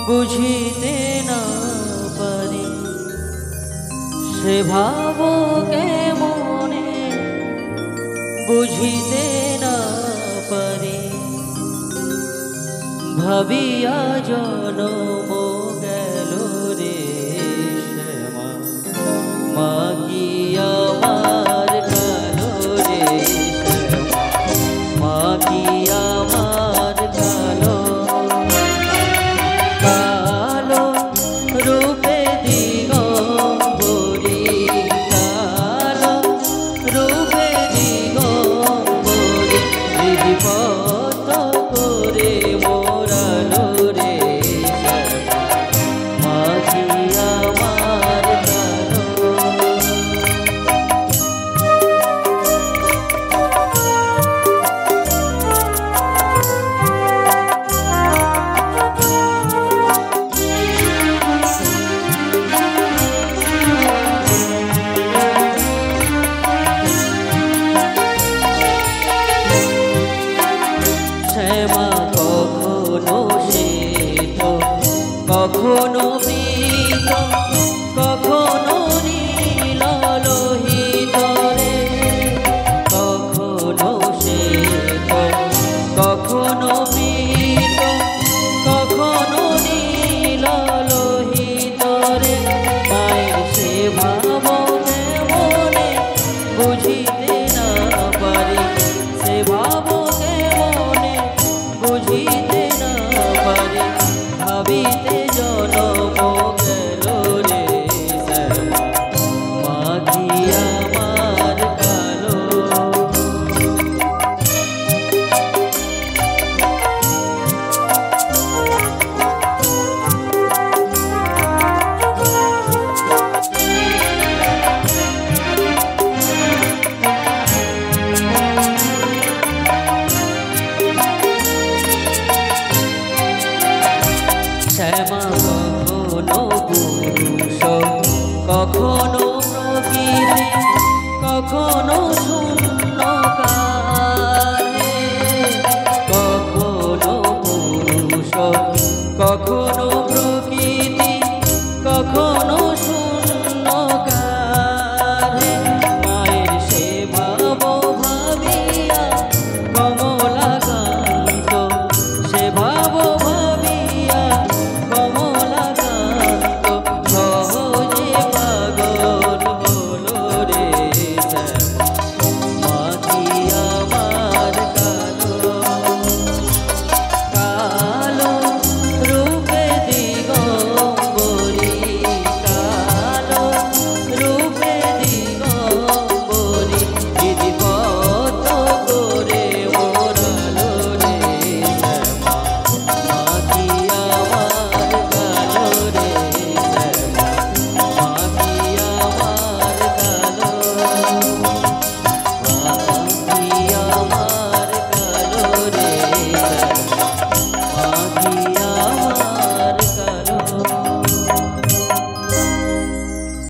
বুঝিতে না পারি সে ভাব কেমনে বুঝিতে না পারি ভাবিয়া জনম গেল রে শ্যামা মা কি আমার কালো রে শ্যামা মা কি আমার কালো কালো রূপে দিগম্বরী কালো রূপে দিগম্বরী বিপদ করে মোরালো রে শ্যামা মা কি আমার কালো শ্যামা কখনো শ্বেত কখনো পীত কখনো নীল লোহিত রে কখনো শ্বেত কখনো পীত কখনো নীল লোহিত রে মায়ের সে ভাব কেমনে বুঝিতে না পারি সে ভাব কেমনে বুঝিতে